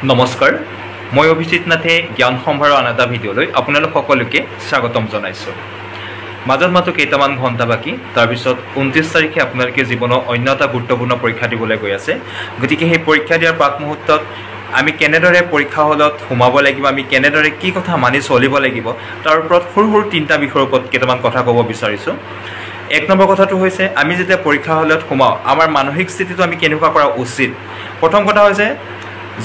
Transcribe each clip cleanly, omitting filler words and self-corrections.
নমস্কাৰ, মই অভিজিত নাথে জ্ঞান সম্ভাৰৰ আন এটা ভিডিঅ'লৈ আপোনালোক সকলোকে স্বাগতম জনাইছোঁ। মাজত মাত্ৰ কেইটামান ঘণ্টা বাকী, তাৰপিছত 29 তাৰিখে আপোনালোকে জীৱনৰ অন্য এটা গুৰুত্বপূৰ্ণ পৰীক্ষা দিবলৈ গৈ আছে। গতিকে সেই পৰীক্ষা দিয়াৰ প্ৰাক মুহূৰ্তত আমি কেনেদৰে পৰীক্ষা হলত সোমাব লাগিব, আমি কেনেদৰে কি কথা মানি চলিব লাগিব, তাৰ ওপৰত সৰু সৰু 3টা বিষয়ৰ ওপৰত কেইটামান কথা ক'ব বিচাৰিছোঁ। 1 নম্বৰ কথাটো হৈছে, আমি যেতিয়া পৰীক্ষা হলত সোমাওঁ, আমাৰ মানসিক স্থিতিটো আমি কেনেকুৱা কৰা উচিত। প্ৰথম কথা হৈছে,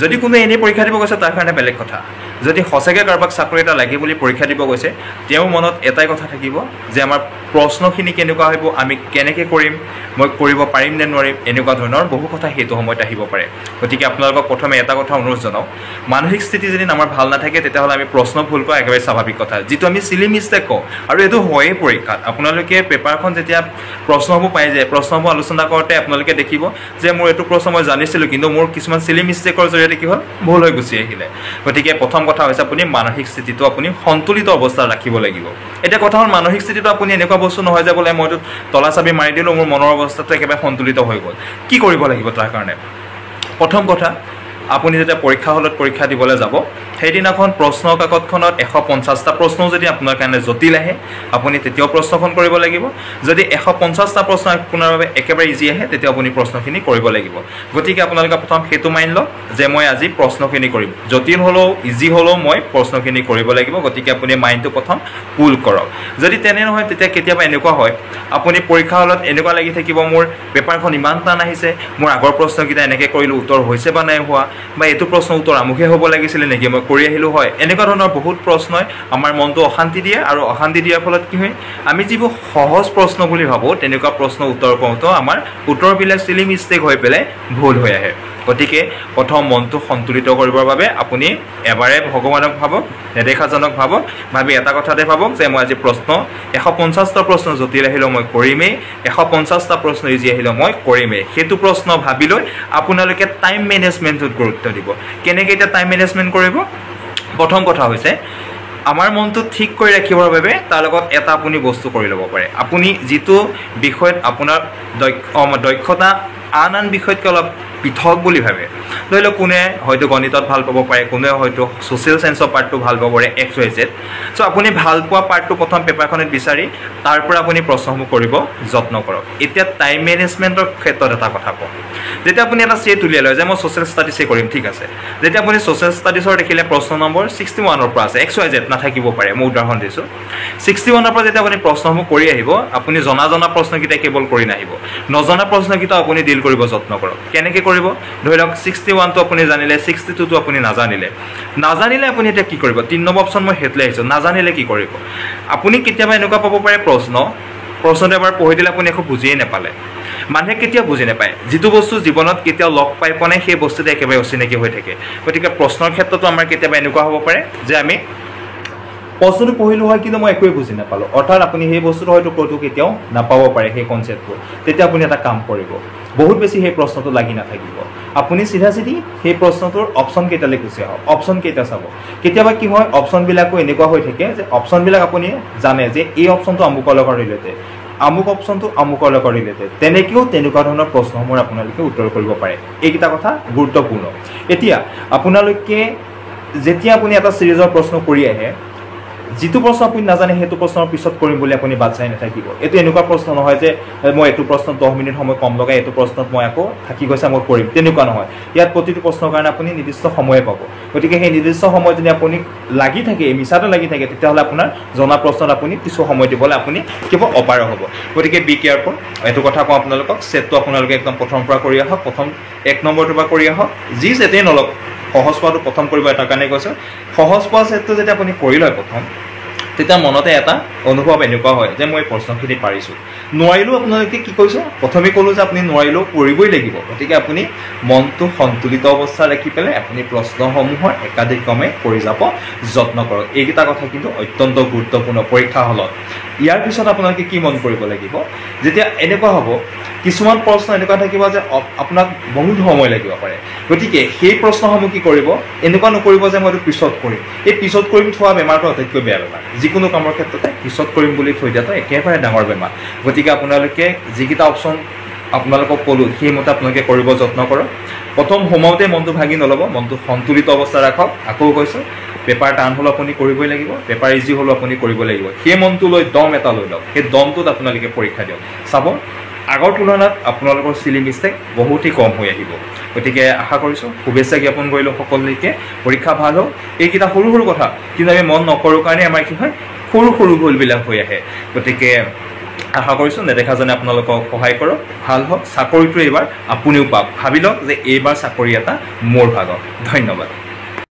যদি কোনো এনেই পৰীক্ষা দিব গৈছে তাৰ কাৰণে বেলেগ কথা। যদি সঁচাকৈ কাৰোবাক চাকৰি এটা লাগে বুলি পৰীক্ষা দিব গৈছে, তেওঁৰ মনত এটাই কথা থাকিব যে আমাৰ প্ৰশ্নখিনি কেনেকুৱা হ'ব, আমি কেনেকৈ কৰিম, মই কৰিব পাৰিম নে নোৱাৰিম, এনেকুৱা ধৰণৰ বহু কথা সেইটো সময়ত আহিব পাৰে। গতিকে আপোনালোকক প্ৰথমে এটা কথা অনুৰোধ জনাওঁ, মানসিক স্থিতি যদি আমাৰ ভাল নাথাকে তেতিয়াহ'লে আমি প্ৰশ্ন ভুল কৰা একেবাৰে স্বাভাৱিক কথা, যিটো আমি চিলি মিষ্টেক কওঁ। আৰু এইটো হয়েই পৰীক্ষাত। আপোনালোকে পেপাৰখন যেতিয়া প্ৰশ্নসমূহ পাই যায়, প্ৰশ্নসমূহ আলোচনা কৰোঁতে আপোনালোকে দেখিব যে মোৰ এইটো প্ৰশ্ন মই জানিছিলোঁ, কিন্তু মোৰ কিছুমান চিলি মিষ্টেকৰ জৰিয়তে কি হ'ল, ভুল হৈ গুচি আহিলে। গতিকে প্ৰথম কথা হৈছে, আপুনি মানসিক স্থিতিটো আপুনি সন্তুলিত অৱস্থাত ৰাখিব লাগিব। এতিয়া কথা হ'ল, মানসিক স্থিতিটো আপুনি এনেকুৱা বস্তু নহয় যে বোলে মইতো তলা চাবি মাৰি দিলোঁ, মোৰ মনৰ অৱস্থাটো একেবাৰে সন্তুলিত হৈ গ'ল। কি কৰিব লাগিব তাৰ কাৰণে? প্ৰথম কথা, আপুনি যেতিয়া পৰীক্ষা হলত পৰীক্ষা দিবলৈ যাব, সেইদিনাখন প্ৰশ্ন কাকতখনত 150টা প্ৰশ্নও যদি আপোনাৰ কাৰণে জটিল আহে, আপুনি তেতিয়াও প্ৰশ্নখন কৰিব লাগিব। যদি 150টা প্ৰশ্ন আপোনাৰ বাবে একেবাৰে ইজি আহে, তেতিয়া আপুনি প্ৰশ্নখিনি কৰিব লাগিব। গতিকে আপোনালোকে প্ৰথম সেইটো মানি লওক যে মই আজি প্ৰশ্নখিনি কৰিম, জটিল হ'লেও ইজি হ'লেও মই প্ৰশ্নখিনি কৰিব লাগিব। গতিকে আপুনি মাইণ্ডটো প্ৰথম কুল কৰক। যদি তেনে নহয়, তেতিয়া কেতিয়াবা এনেকুৱা হয়, আপুনি পৰীক্ষা হলত এনেকুৱা লাগি থাকিব, মোৰ পেপাৰখন ইমান টান আহিছে, মোৰ আগৰ প্ৰশ্নকেইটা এনেকৈ কৰিলোঁ, উত্তৰ হৈছে বা নাই হোৱা, বা এইটো প্ৰশ্ন উত্তৰ আমুকহে হ'ব লাগিছিলে নেকি, মই কৰি আহিলোঁ হয়। এনেকুৱা ধৰণৰ বহুত প্ৰশ্নই আমাৰ মনটো অশান্তি দিয়ে, আৰু অশান্তি দিয়াৰ ফলত কি হয়, আমি যিবোৰ সহজ প্ৰশ্ন বুলি ভাবোঁ, তেনেকুৱা প্ৰশ্ন উত্তৰ কৰোঁতেও আমাৰ উত্তৰবিলাক চিলি মিষ্টেক হৈ পেলাই ভুল হৈ আহে। গতিকে প্ৰথম মনটো সন্তুলিত কৰিবৰ বাবে আপুনি এবাৰে ভগৱানক ভাবক, নেদেখাজনক ভাবক, ভাবি এটা কথাতে ভাবক যে মই আজি প্ৰশ্ন 150টা প্ৰশ্ন জটিল আহিলেও মই কৰিমেই, 150টা প্ৰশ্ন ইজি আহিলেও মই কৰিমেই। সেইটো প্ৰশ্ন ভাবি লৈ আপোনালোকে টাইম মেনেজমেণ্টত গুৰুত্ব দিব। কেনেকৈ এতিয়া টাইম মেনেজমেণ্ট কৰিব? প্ৰথম কথা হৈছে, আমাৰ মনটো ঠিক কৰি ৰাখিবৰ বাবে তাৰ লগত এটা আপুনি বস্তু কৰি ল'ব পাৰে। আপুনি যিটো বিষয়ত আপোনাৰ দক্ষতা আন বিষয়তকৈ অলপ পৃথক বুলি ভাবে, ধৰি লওক কোনে হয়তো গণিতত ভাল পাব পাৰে, কোনে হয়তো ছ'চিয়েল চায়েন্সৰ পাৰ্টটো ভাল পাব পাৰে, XYZ। চ' আপুনি ভাল পোৱা পাৰ্টটো প্ৰথম পেপাৰখনত বিচাৰি তাৰ পৰা আপুনি প্ৰশ্নসমূহ কৰিব যত্ন কৰক। এতিয়া টাইম মেনেজমেণ্টৰ ক্ষেত্ৰত এটা কথা কওঁ, যেতিয়া আপুনি এটা ছেট উলিয়াই লয় যে মই ছ'চিয়েল ষ্টাডিছে কৰিম, ঠিক আছে, যেতিয়া আপুনি ছ'চিয়েল ষ্টাডিছৰ দেখিলে প্ৰশ্ন নম্বৰ 61ৰ পৰা আছে, XYZ নাথাকিব পাৰে, মই উদাহৰণ দিছোঁ, 61ৰ পৰা যেতিয়া আপুনি প্ৰশ্নসমূহ কৰি আহিব, আপুনি জনা প্ৰশ্নকেইটা কেৱল কৰি নাহিব, নজনা প্ৰশ্নকেইটা আপুনি ডিল কৰিব যত্ন কৰক। কেনেকৈ কৰিব? ধৰি লওক 61টো আপুনি জানিলে, 62টো আপুনি নাজানিলে আপুনি এতিয়া কি কৰিব? 3 নম্বৰ অপশ্যন মই সেইটোলৈ আহিছোঁ, নাজানিলে কি কৰিব? আপুনি কেতিয়াবা এনেকুৱা পাব পাৰে, প্ৰশ্নটো এবাৰ পঢ়ি দিলে আপুনি একো বুজিয়েই নাপালে। মানুহে কেতিয়াও বুজি নাপায়, যিটো বস্তু জীৱনত কেতিয়াও লগ পাই পোৱা নাই, সেই বস্তুটো একেবাৰে অচিনাকি হৈ থাকে। গতিকে প্ৰশ্নৰ ক্ষেত্ৰতো আমাৰ কেতিয়াবা এনেকুৱা হ'ব পাৰে যে আমি প্ৰশ্নটো পঢ়িলোঁ হয়, কিন্তু মই একোৱেই বুজি নাপালোঁ। অৰ্থাৎ আপুনি সেই বস্তুটো হয়তো ক'তো কেতিয়াও নাপাব পাৰে, সেই কনচেপ্টটো। তেতিয়া আপুনি এটা কাম কৰিব, বহুত বেছি সেই প্ৰশ্নটো লাগি নাথাকিব, আপুনি চিধা সেই প্ৰশ্নটোৰ অপশ্যন কেইটালৈ গুচি আহক, অপশ্যন কেইটা চাব। কেতিয়াবা কি হয়, অপশ্যনবিলাকো এনেকুৱা হৈ থাকে যে অপশ্যনবিলাক আপুনি জানে যে এই অপশ্যনটো আমুকৰ লগত ৰিলেটেড, আমুক অপশ্যনটো আমুকৰ লগত ৰিলেটেড, তেনেকৈও তেনেকুৱা ধৰণৰ প্ৰশ্নসমূহ আপোনালোকে উত্তৰ কৰিব পাৰে। এইকেইটা কথা গুৰুত্বপূৰ্ণ। এতিয়া আপোনালোকে যেতিয়া আপুনি এটা ছিৰিজৰ প্ৰশ্ন কৰি আহে, যিটো প্ৰশ্ন আপুনি নাজানে সেইটো প্ৰশ্নৰ পিছত কৰিম বুলি আপুনি বাট চাই নাথাকিব। এইটো এনেকুৱা প্ৰশ্ন নহয় যে মই এইটো প্ৰশ্নত 10 মিনিট সময় কম লগাই এইটো প্ৰশ্নত মই আকৌ থাকি গৈছে মই কৰিম, তেনেকুৱা নহয়। ইয়াত প্ৰতিটো প্ৰশ্নৰ কাৰণে আপুনি নিৰ্দিষ্ট সময়ে পাব। গতিকে সেই নিৰ্দিষ্ট সময় যদি আপুনি লাগি থাকে, মিছাতে লাগি থাকে, তেতিয়াহ'লে আপোনাৰ জনা প্ৰশ্নত আপুনি কিছু সময় দিবলৈ আপুনি কেৱল অপাৰগ হ'ব। গতিকে বি কেয়াৰফুল। এইটো কথা কওঁ আপোনালোকক, ছেটটো আপোনালোকে একদম প্ৰথমৰ পৰা কৰি আহক, প্ৰথম 1 নম্বৰটোৰ পৰা কৰি আহক, যি ছেটেই নলওক, সহজ পোৱাটো প্ৰথম কৰিব। এটা কাৰণে কৈছোঁ, সহজ পোৱা ছেটটো যেতিয়া আপুনি কৰি লয় প্ৰথম, তেতিয়া মনতে এটা অনুভৱ এনেকুৱা হয় যে মই প্ৰশ্নখিনি পাৰিছোঁ। নোৱাৰিলেও আপোনালোকে কি কৈছোঁ, প্ৰথমে ক'লোঁ যে আপুনি নোৱাৰিলেও কৰিবই লাগিব। গতিকে আপুনি মনটো সন্তুলিত অৱস্থা ৰাখি পেলাই আপুনি প্ৰশ্নসমূহৰ একাধিক্ৰমে কৰি যাব যত্ন কৰক। এইকেইটা কথা কিন্তু অত্যন্ত গুৰুত্বপূৰ্ণ পৰীক্ষা হলত। ইয়াৰ পিছত আপোনালোকে কি মন কৰিব লাগিব, যেতিয়া এনেকুৱা হ'ব কিছুমান প্ৰশ্ন এনেকুৱা থাকিব যে আপোনাক বহুত সময় লাগিব পাৰে। গতিকে সেই প্ৰশ্নসমূহ কি কৰিব, এনেকুৱা নকৰিব যে মই এইটো পিছত কৰিম। এই পিছত কৰিম থোৱা বেমাৰটো আটাইতকৈ বেয়া বেমাৰ। যিকোনো কামৰ ক্ষেত্ৰতে পিছত কৰিম বুলি থৈ দিয়াটো একেবাৰে ডাঙৰ বেমাৰ। গতিকে আপোনালোকে যিকেইটা অপশ্যন আপোনালোকক ক'লোঁ, সেইমতে আপোনালোকে কৰিব যত্ন কৰক। প্ৰথম সোমাওঁতে মনটো ভাগি নল'ব, মনটো সন্তুলিত অৱস্থা ৰাখক। আকৌ কৈছোঁ, পেপাৰ টান হ'লেও আপুনি কৰিবই লাগিব, পেপাৰ ইজি হ'লেও আপুনি কৰিব লাগিব। সেই মনটো লৈ দম এটা লৈ লওক, সেই দমটোত আপোনালোকে পৰীক্ষা দিয়ক। চাব আগৰ তুলনাত আপোনালোকৰ চিলি মিষ্টেক বহুতেই কম হৈ আহিব। গতিকে আশা কৰিছোঁ, শুভেচ্ছা জ্ঞাপন কৰিলোঁ সকলোকে। পৰীক্ষা ভাল হওক। এইকেইটা সৰু সৰু কথা, কিন্তু আমি মন নকৰোঁ কাৰণে আমাৰ কি হয়, সৰু সৰু ভুলবিলাক হৈ আহে। গতিকে আশা কৰিছোঁ নেদেখাজনে আপোনালোকক সহায় কৰক, ভাল হওক। চাকৰিটো এইবাৰ আপুনিও পাওক। ভাবি লওক যে এইবাৰ চাকৰি এটা মোৰ ভাগত। ধন্যবাদ।